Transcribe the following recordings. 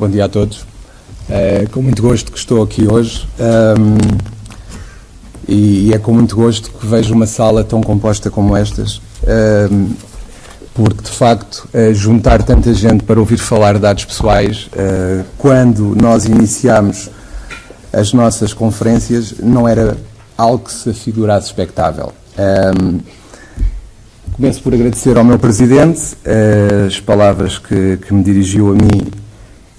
Bom dia a todos. Com muito gosto que estou aqui hoje e é com muito gosto que vejo uma sala tão composta como estas, porque de facto juntar tanta gente para ouvir falar de dados pessoais, quando nós iniciámos as nossas conferências, não era algo que se afigurasse expectável. Começo por agradecer ao meu Presidente as palavras que me dirigiu a mim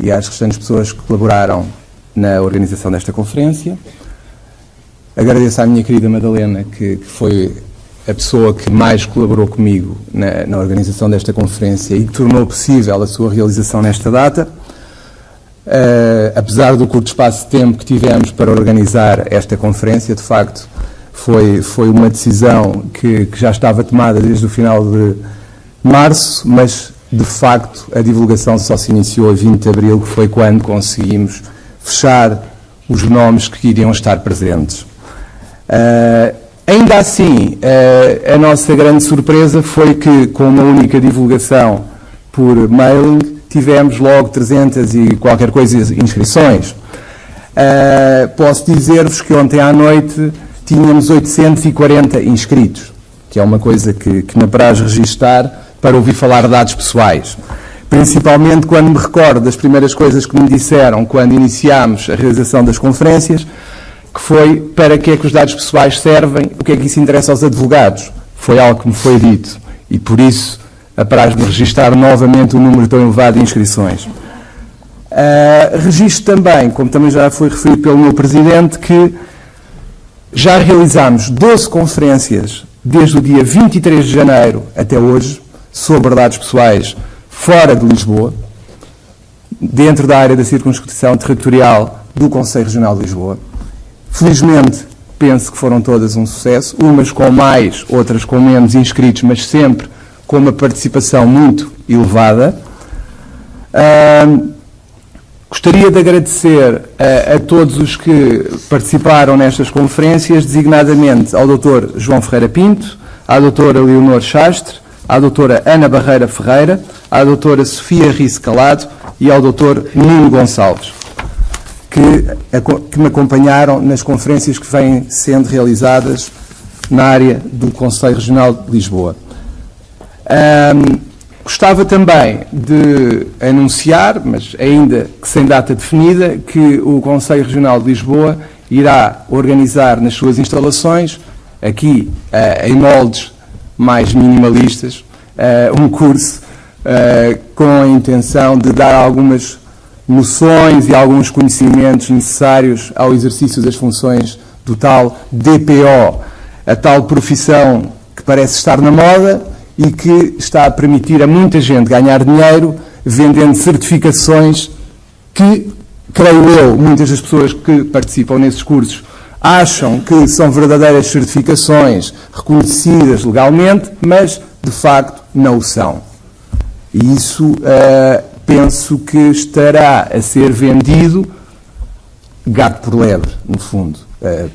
e às restantes pessoas que colaboraram na organização desta conferência. Agradeço à minha querida Madalena, que foi a pessoa que mais colaborou comigo na organização desta conferência e que tornou possível a sua realização nesta data. Apesar do curto espaço de tempo que tivemos para organizar esta conferência, de facto, foi uma decisão que já estava tomada desde o final de março, mas, de facto, a divulgação só se iniciou a 20 de abril, que foi quando conseguimos fechar os nomes que iriam estar presentes. Ainda assim, a nossa grande surpresa foi que, com uma única divulgação por mailing, tivemos logo 300 e qualquer coisa inscrições. Posso dizer-vos que ontem à noite tínhamos 840 inscritos, que é uma coisa que me apraz registar para ouvir falar de dados pessoais. Principalmente quando me recordo das primeiras coisas que me disseram quando iniciámos a realização das conferências, que foi para que é que os dados pessoais servem, o que é que isso interessa aos advogados. Foi algo que me foi dito e por isso apraz-me registar novamente o número tão elevado de inscrições. Registro também, como também já foi referido pelo meu Presidente, que já realizámos 12 conferências desde o dia 23 de janeiro até hoje sobre dados pessoais fora de Lisboa, dentro da área da circunscrição territorial do Conselho Regional de Lisboa. Felizmente, penso que foram todas um sucesso, umas com mais, outras com menos inscritos, mas sempre com uma participação muito elevada. Gostaria de agradecer a todos os que participaram nestas conferências, designadamente ao Dr. João Ferreira Pinto, à Dra. Leonor Chastre, à Dra. Ana Barreira Ferreira, à Dra. Sofia Rice Calado e ao Dr. Nuno Gonçalves, que me acompanharam nas conferências que vêm sendo realizadas na área do Conselho Regional de Lisboa. Gostava também de anunciar, mas ainda que sem data definida, que o Conselho Regional de Lisboa irá organizar nas suas instalações, aqui em moldes mais minimalistas, um curso com a intenção de dar algumas noções e alguns conhecimentos necessários ao exercício das funções do tal DPO, a tal profissão que parece estar na moda e que está a permitir a muita gente ganhar dinheiro vendendo certificações que, creio eu, muitas das pessoas que participam nesses cursos acham que são verdadeiras certificações reconhecidas legalmente, mas, de facto, não o são. E isso penso que estará a ser vendido gato por lebre, no fundo.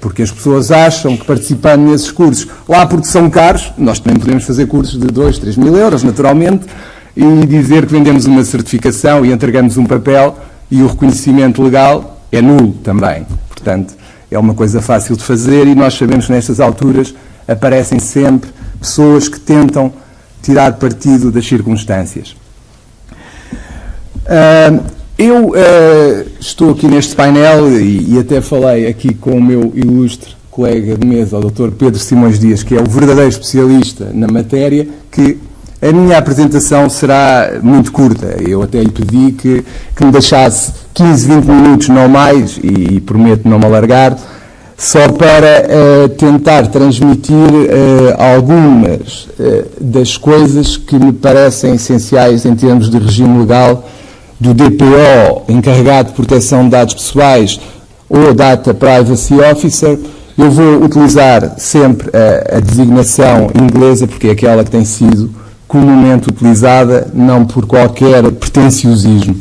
Porque as pessoas acham que participando nesses cursos, lá porque são caros, nós também podemos fazer cursos de 2, 3 mil euros, naturalmente, e dizer que vendemos uma certificação e entregamos um papel e o reconhecimento legal é nulo também. Portanto, é uma coisa fácil de fazer e nós sabemos que nestas alturas aparecem sempre pessoas que tentam tirar partido das circunstâncias. Eu estou aqui neste painel e até falei aqui com o meu ilustre colega de mesa, o Dr. Pedro Simões Dias, que é o verdadeiro especialista na matéria, que a minha apresentação será muito curta. Eu até lhe pedi que me deixasse 15, 20 minutos, não mais, e prometo não me alargar, só para tentar transmitir algumas das coisas que me parecem essenciais em termos de regime legal do DPO, encarregado de proteção de dados pessoais, ou Data Privacy Officer. Eu vou utilizar sempre a designação inglesa, porque é aquela que tem sido comumente utilizada, não por qualquer pretenciosismo.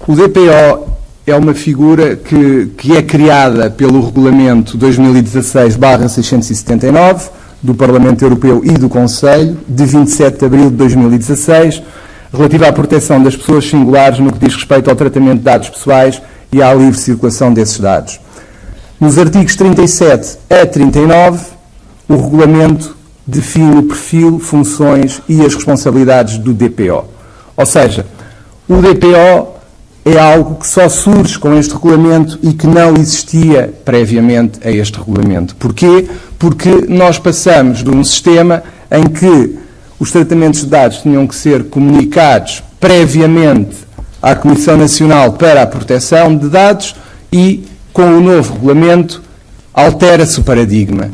O DPO é uma figura que é criada pelo Regulamento 2016/679 do Parlamento Europeu e do Conselho, de 27 de abril de 2016, relativa à proteção das pessoas singulares no que diz respeito ao tratamento de dados pessoais e à livre circulação desses dados. Nos artigos 37 a 39, o regulamento define o perfil, funções e as responsabilidades do DPO. Ou seja, o DPO é algo que só surge com este regulamento e que não existia previamente a este regulamento. Porquê? Porque nós passamos de um sistema em que os tratamentos de dados tinham que ser comunicados previamente à Comissão Nacional para a Proteção de Dados e, com o novo regulamento, altera-se o paradigma.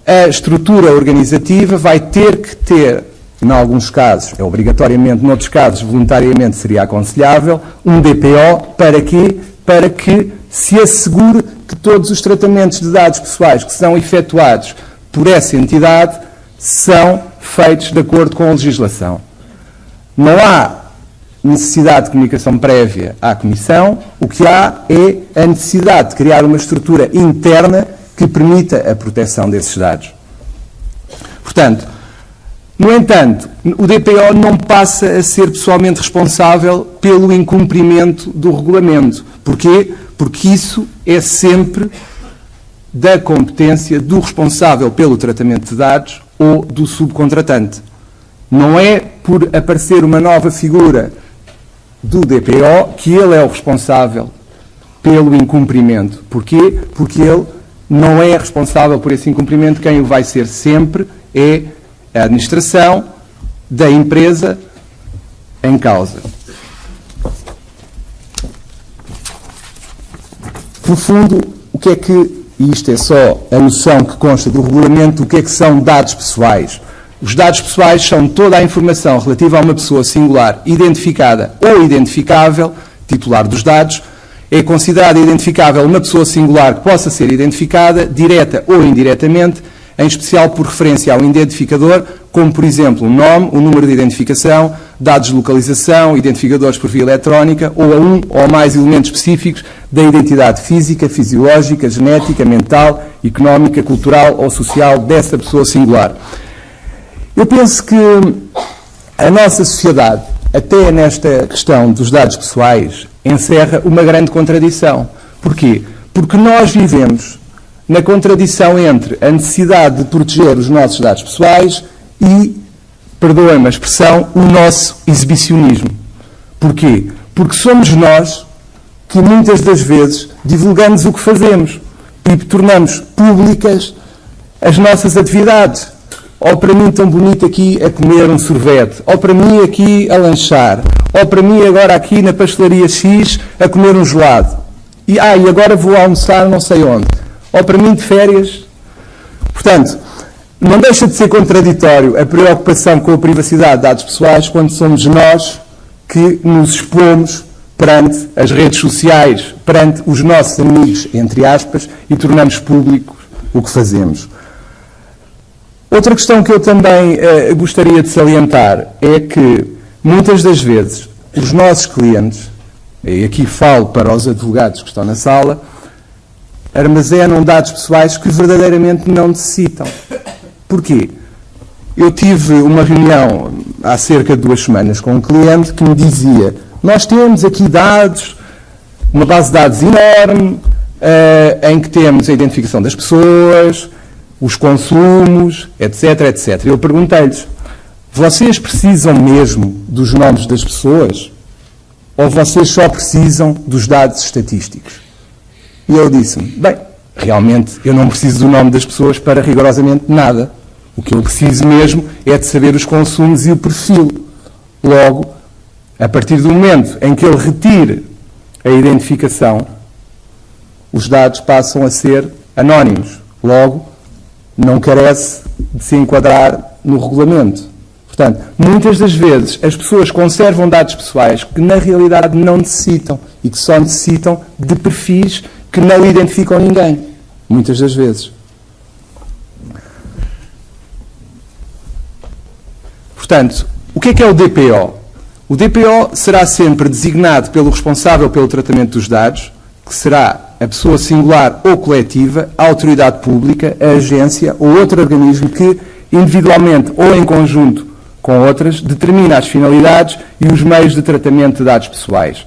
A estrutura organizativa vai ter que ter, em alguns casos, é obrigatoriamente, noutros casos, voluntariamente seria aconselhável, um DPO. Para quê? Para que se assegure que todos os tratamentos de dados pessoais que são efetuados por essa entidade são feitos de acordo com a legislação. Não há necessidade de comunicação prévia à Comissão, o que há é a necessidade de criar uma estrutura interna que permita a proteção desses dados. Portanto, no entanto, o DPO não passa a ser pessoalmente responsável pelo incumprimento do regulamento. Porquê? Porque isso é sempre da competência do responsável pelo tratamento de dados ou do subcontratante. Não é por aparecer uma nova figura do DPO que ele é o responsável pelo incumprimento. Porquê? Porque ele não é responsável por esse incumprimento. Quem o vai ser sempre é a administração da empresa em causa. No fundo, o que é que, e isto é só a noção que consta do regulamento, o que é que são dados pessoais? Os dados pessoais são toda a informação relativa a uma pessoa singular, identificada ou identificável, titular dos dados. É considerada identificável uma pessoa singular que possa ser identificada, direta ou indiretamente, em especial por referência ao identificador, como, por exemplo, o nome, o número de identificação, dados de localização, identificadores por via eletrónica, ou a um ou mais elementos específicos da identidade física, fisiológica, genética, mental, económica, cultural ou social dessa pessoa singular. Eu penso que a nossa sociedade, até nesta questão dos dados pessoais, encerra uma grande contradição. Porquê? Porque nós vivemos na contradição entre a necessidade de proteger os nossos dados pessoais e, perdoem-me a expressão, o nosso exibicionismo. Porquê? Porque somos nós que muitas das vezes divulgamos o que fazemos e tornamos públicas as nossas atividades. Ou para mim tão bonito aqui a comer um sorvete, ou para mim aqui a lanchar, ou para mim agora aqui na pastelaria X a comer um gelado. E agora vou almoçar não sei onde. Ou para mim de férias. Portanto, não deixa de ser contraditório a preocupação com a privacidade de dados pessoais quando somos nós que nos expomos perante as redes sociais, perante os nossos amigos, entre aspas, e tornamos público o que fazemos. Outra questão que eu também gostaria de salientar é que, muitas das vezes, os nossos clientes, e aqui falo para os advogados que estão na sala, armazenam dados pessoais que verdadeiramente não necessitam. Porquê? Eu tive uma reunião há cerca de 2 semanas com um cliente que me dizia: nós temos aqui dados, uma base de dados enorme, em que temos a identificação das pessoas, os consumos, etc, etc. Eu perguntei-lhes: vocês precisam mesmo dos nomes das pessoas? Ou vocês só precisam dos dados estatísticos? E ele disse-me: bem, realmente eu não preciso do nome das pessoas para rigorosamente nada. O que eu preciso mesmo é de saber os consumos e o perfil. Logo, a partir do momento em que ele retire a identificação, os dados passam a ser anónimos. Logo, não carece de se enquadrar no regulamento. Portanto, muitas das vezes as pessoas conservam dados pessoais que na realidade não necessitam e que só necessitam de perfis que não identificam ninguém. Muitas das vezes. Portanto, o que é o DPO? O DPO será sempre designado pelo responsável pelo tratamento dos dados, que será a pessoa singular ou coletiva, a autoridade pública, a agência ou outro organismo que, individualmente ou em conjunto com outras, determina as finalidades e os meios de tratamento de dados pessoais.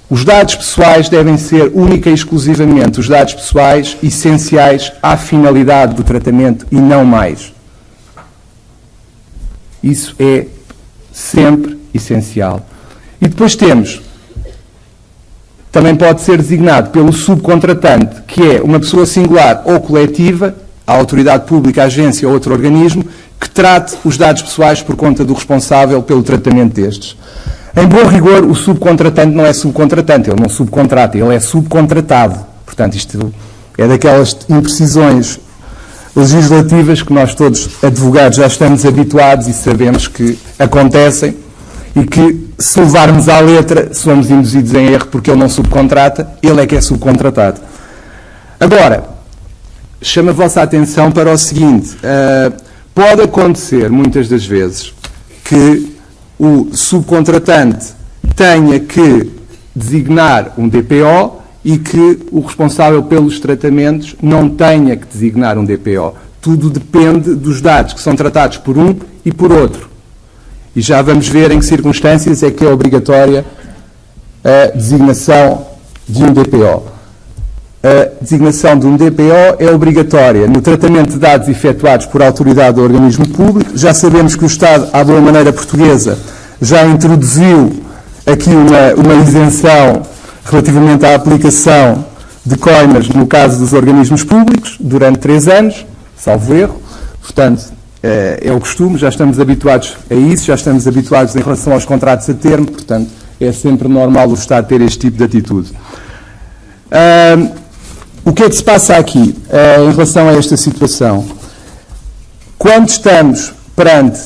Os dados pessoais devem ser única e exclusivamente os dados pessoais essenciais à finalidade do tratamento e não mais. Isso é sempre essencial. E depois temos, também pode ser designado pelo subcontratante, que é uma pessoa singular ou coletiva, a autoridade pública, a agência ou outro organismo, que trate os dados pessoais por conta do responsável pelo tratamento destes. Em bom rigor, o subcontratante não é subcontratante, ele não subcontrata, ele é subcontratado. Portanto, isto é daquelas imprecisões legislativas que nós todos, advogados, já estamos habituados e sabemos que acontecem e que, se levarmos à letra, somos induzidos em erro porque ele não subcontrata, ele é que é subcontratado. Agora, chamo a vossa atenção para o seguinte, pode acontecer, muitas das vezes, que o subcontratante tenha que designar um DPO e que o responsável pelos tratamentos não tenha que designar um DPO. Tudo depende dos dados que são tratados por um e por outro. E já vamos ver em que circunstâncias é que é obrigatória a designação de um DPO. A designação de um DPO é obrigatória no tratamento de dados efetuados por autoridade ou organismo público. Já sabemos que o Estado, à boa maneira portuguesa, já introduziu aqui uma isenção relativamente à aplicação de coimas no caso dos organismos públicos, durante 3 anos, salvo erro. Portanto, é o costume, já estamos habituados a isso, já estamos habituados em relação aos contratos a termo, portanto, é sempre normal o Estado ter este tipo de atitude. O que é que se passa aqui em relação a esta situação? Quando estamos perante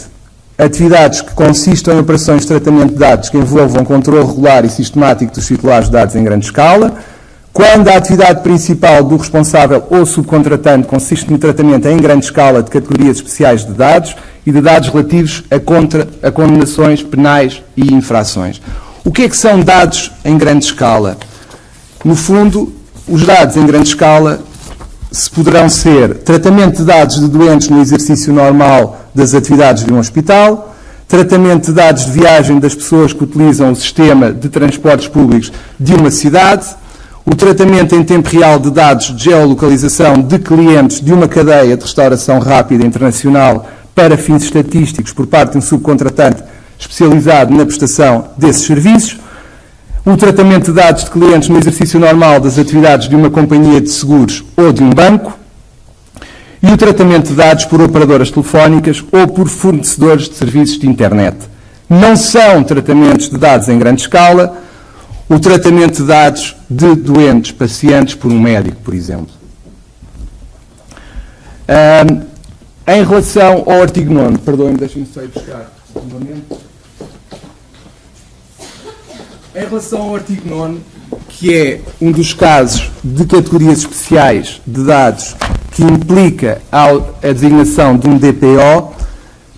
atividades que consistem em operações de tratamento de dados que envolvam controle regular e sistemático dos titulares de dados em grande escala, quando a atividade principal do responsável ou subcontratante consiste no tratamento em grande escala de categorias especiais de dados e de dados relativos a condenações penais e infrações. O que é que são dados em grande escala? No fundo, os dados em grande escala se poderão ser tratamento de dados de doentes no exercício normal das atividades de um hospital, tratamento de dados de viagem das pessoas que utilizam o sistema de transportes públicos de uma cidade, o tratamento em tempo real de dados de geolocalização de clientes de uma cadeia de restauração rápida internacional para fins estatísticos por parte de um subcontratante especializado na prestação desses serviços, o tratamento de dados de clientes no exercício normal das atividades de uma companhia de seguros ou de um banco e o tratamento de dados por operadoras telefónicas ou por fornecedores de serviços de internet. Não são tratamentos de dados em grande escala o tratamento de dados de doentes, pacientes por um médico, por exemplo. Em relação ao artigo 9º, perdoem-me, deixem-me só ir buscar um momento. Em relação ao artigo 9º, que é um dos casos de categorias especiais de dados que implica a designação de um DPO,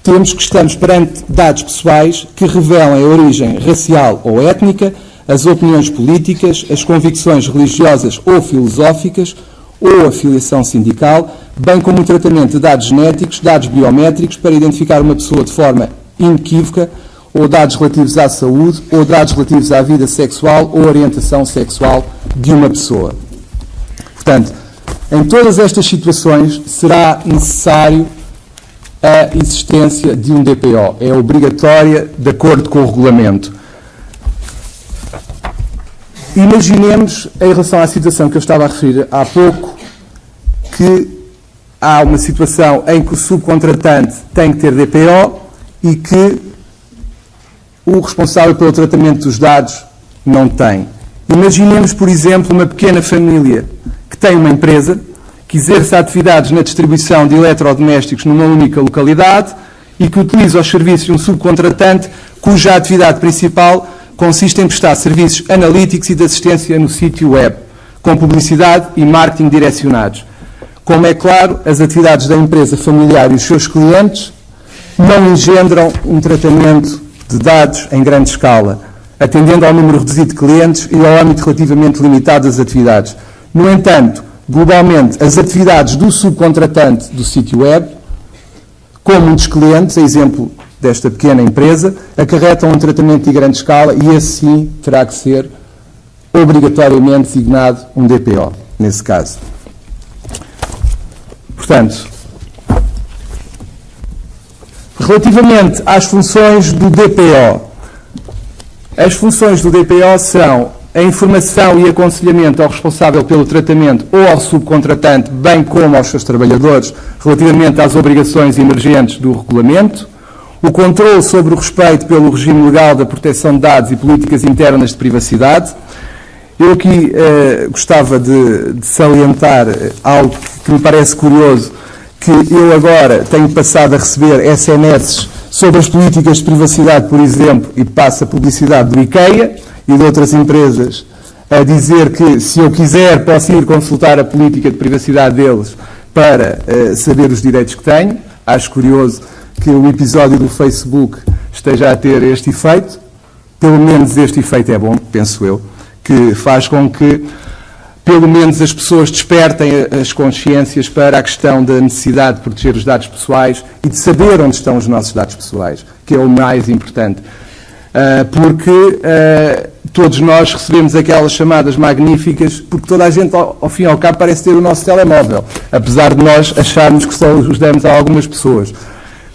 temos que estamos perante dados pessoais que revelam a origem racial ou étnica, as opiniões políticas, as convicções religiosas ou filosóficas ou a filiação sindical, bem como o tratamento de dados genéticos, dados biométricos para identificar uma pessoa de forma inequívoca, ou dados relativos à saúde, ou dados relativos à vida sexual ou orientação sexual de uma pessoa. Portanto, em todas estas situações será necessário a existência de um DPO. É obrigatória de acordo com o regulamento. Imaginemos, em relação à situação que eu estava a referir há pouco, que há uma situação em que o subcontratante tem que ter DPO e que o responsável pelo tratamento dos dados não tem. Imaginemos, por exemplo, uma pequena família que tem uma empresa que exerce atividades na distribuição de eletrodomésticos numa única localidade e que utiliza os serviços de um subcontratante cuja atividade principal consiste em prestar serviços analíticos e de assistência no sítio web, com publicidade e marketing direcionados. Como é claro, as atividades da empresa familiar e os seus clientes não engendram um tratamento de dados em grande escala, atendendo ao número reduzido de clientes e ao âmbito relativamente limitado das atividades. No entanto, globalmente, as atividades do subcontratante do sítio web, como um dos clientes, a exemplo desta pequena empresa acarretam um tratamento de grande escala e esse sim terá que ser obrigatoriamente designado um DPO, nesse caso. Portanto, relativamente às funções do DPO, as funções do DPO são a informação e aconselhamento ao responsável pelo tratamento ou ao subcontratante, bem como aos seus trabalhadores, relativamente às obrigações emergentes do regulamento, o controle sobre o respeito pelo regime legal da proteção de dados e políticas internas de privacidade. Eu aqui gostava de salientar algo que me parece curioso, que eu agora tenho passado a receber SMS sobre as políticas de privacidade, por exemplo, e passo a publicidade do IKEA e de outras empresas, a dizer que se eu quiser posso ir consultar a política de privacidade deles para saber os direitos que tenho. Acho curioso que o episódio do Facebook esteja a ter este efeito. Pelo menos este efeito é bom, penso eu, que faz com que pelo menos as pessoas despertem as consciências para a questão da necessidade de proteger os dados pessoais e de saber onde estão os nossos dados pessoais, que é o mais importante. Porque todos nós recebemos aquelas chamadas magníficas, porque toda a gente, ao fim e ao cabo, parece ter o nosso telemóvel, apesar de nós acharmos que só os demos a algumas pessoas.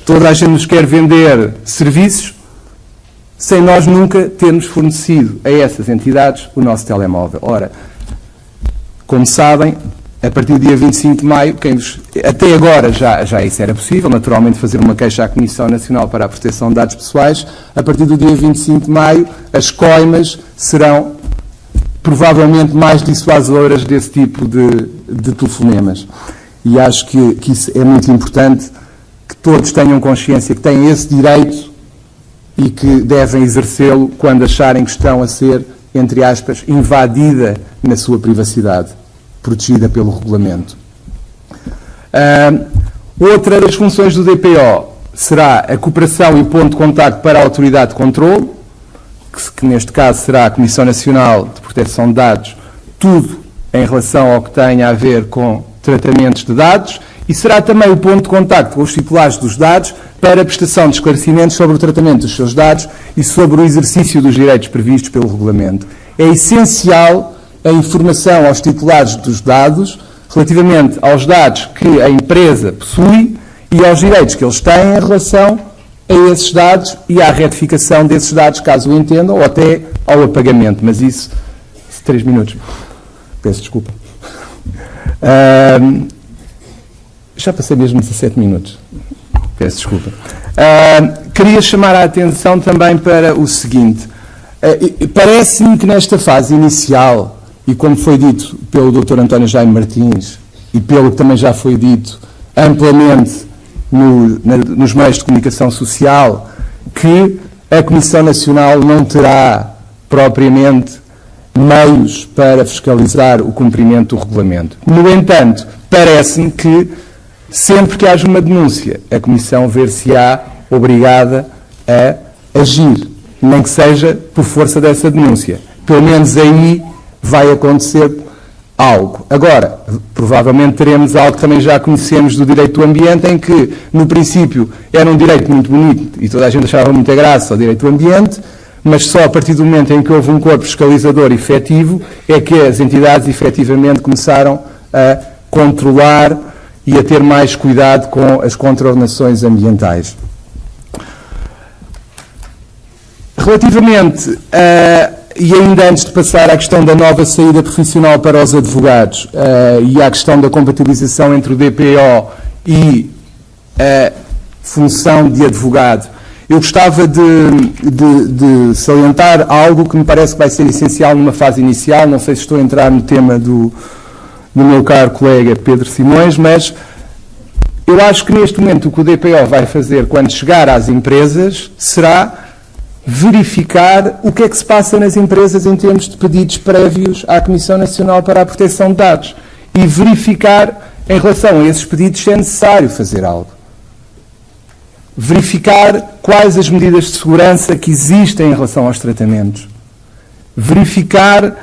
Toda a gente nos quer vender serviços sem nós nunca termos fornecido a essas entidades o nosso telemóvel. Ora, como sabem, a partir do dia 25 de maio, até agora já isso era possível, naturalmente fazer uma queixa à Comissão Nacional para a Proteção de Dados Pessoais. A partir do dia 25 de maio, as coimas serão provavelmente mais dissuasoras desse tipo de telefonemas. E acho que isso é muito importante, que todos tenham consciência que têm esse direito e que devem exercê-lo quando acharem que estão a ser, entre aspas, invadida na sua privacidade, protegida pelo regulamento. Outra das funções do DPO será a cooperação e o ponto de contacto para a autoridade de controle, que neste caso será a Comissão Nacional de Proteção de Dados, tudo em relação ao que tenha a ver com tratamentos de dados, e será também o ponto de contacto com os titulares dos dados para a prestação de esclarecimentos sobre o tratamento dos seus dados e sobre o exercício dos direitos previstos pelo regulamento. É essencial a informação aos titulares dos dados relativamente aos dados que a empresa possui e aos direitos que eles têm em relação a esses dados e à retificação desses dados, caso o entendam, ou até ao apagamento. Mas isso, 3 minutos. Peço desculpa. Já passei mesmo 17 minutos. Peço desculpa. Queria chamar a atenção também para o seguinte. Parece-me que nesta fase inicial, e como foi dito pelo Dr. António Jaime Martins, e pelo que também já foi dito amplamente nos meios de comunicação social, que a Comissão Nacional não terá propriamente meios para fiscalizar o cumprimento do regulamento. No entanto, parece-me que sempre que haja uma denúncia, a Comissão ver-se-á obrigada a agir, nem que seja por força dessa denúncia. Pelo menos aí vai acontecer algo. Agora, provavelmente teremos algo que também já conhecemos do direito do ambiente, em que, no princípio, era um direito muito bonito e toda a gente achava muita graça ao direito do ambiente, mas só a partir do momento em que houve um corpo fiscalizador efetivo é que as entidades efetivamente começaram a controlar e a ter mais cuidado com as contraordenações ambientais. Relativamente e ainda antes de passar à questão da nova saída profissional para os advogados e à questão da compatibilização entre o DPO e a função de advogado, eu gostava de salientar algo que me parece que vai ser essencial numa fase inicial. Não sei se estou a entrar no tema do meu caro colega Pedro Simões, mas eu acho que neste momento o que o DPO vai fazer quando chegar às empresas será verificar o que é que se passa nas empresas em termos de pedidos prévios à Comissão Nacional para a Proteção de Dados e verificar em relação a esses pedidos se é necessário fazer algo. Verificar quais as medidas de segurança que existem em relação aos tratamentos. Verificar,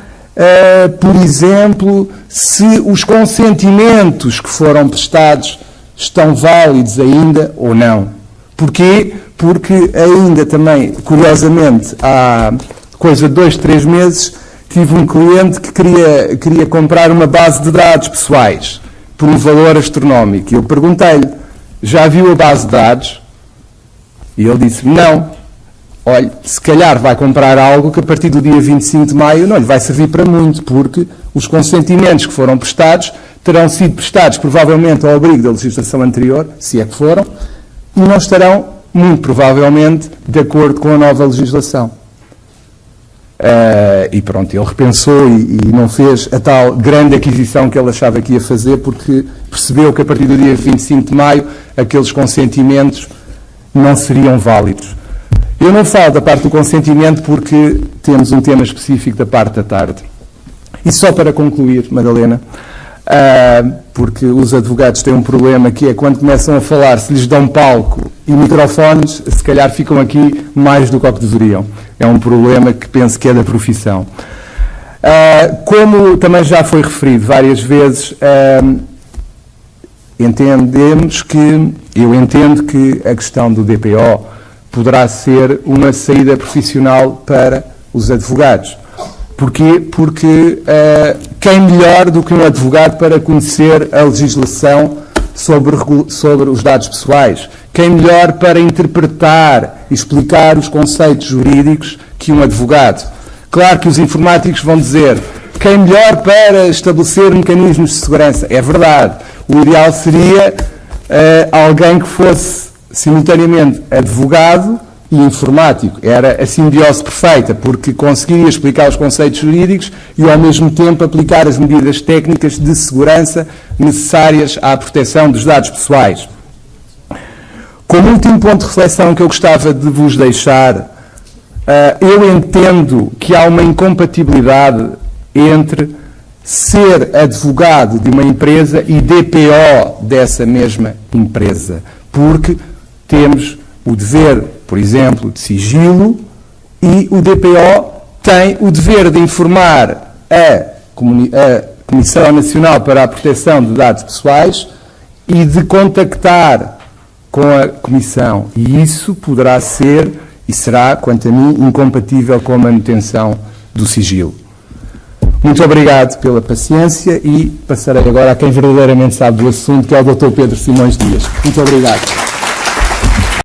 por exemplo, se os consentimentos que foram prestados estão válidos ainda ou não. Porquê? Porque ainda também, curiosamente, há coisa de 2, 3 meses, tive um cliente que queria comprar uma base de dados pessoais por um valor astronómico. E eu perguntei-lhe, já viu a base de dados? E ele disse, não. Olha, se calhar vai comprar algo que a partir do dia 25 de maio não lhe vai servir para muito, porque os consentimentos que foram prestados terão sido prestados provavelmente ao abrigo da legislação anterior, se é que foram, e não estarão, muito provavelmente, de acordo com a nova legislação. E pronto, ele repensou e não fez a tal grande aquisição que ele achava que ia fazer, porque percebeu que a partir do dia 25 de maio aqueles consentimentos não seriam válidos. Eu não falo da parte do consentimento porque temos um tema específico da parte da tarde. E só para concluir, Madalena, porque os advogados têm um problema que é quando começam a falar, se lhes dão palco e microfones, se calhar ficam aqui mais do que o que deveriam. É um problema que penso que é da profissão. Como também já foi referido várias vezes, eu entendo que a questão do DPO poderá ser uma saída profissional para os advogados. Porquê? Porque quem melhor do que um advogado para conhecer a legislação sobre os dados pessoais? Quem melhor para interpretar e explicar os conceitos jurídicos que um advogado? Claro que os informáticos vão dizer, quem melhor para estabelecer mecanismos de segurança? É verdade. O ideal seria alguém que fosse simultaneamente advogado e informático. Era a simbiose perfeita, porque conseguiria explicar os conceitos jurídicos e, ao mesmo tempo, aplicar as medidas técnicas de segurança necessárias à proteção dos dados pessoais. Como último ponto de reflexão que eu gostava de vos deixar, eu entendo que há uma incompatibilidade entre ser advogado de uma empresa e DPO dessa mesma empresa, porque temos o dever, por exemplo, de sigilo, e o DPO tem o dever de informar a Comissão Nacional para a Proteção de Dados Pessoais e de contactar com a Comissão. E isso poderá ser, e será, quanto a mim, incompatível com a manutenção do sigilo. Muito obrigado pela paciência e passarei agora a quem verdadeiramente sabe do assunto, que é o Dr. Pedro Simões Dias. Muito obrigado.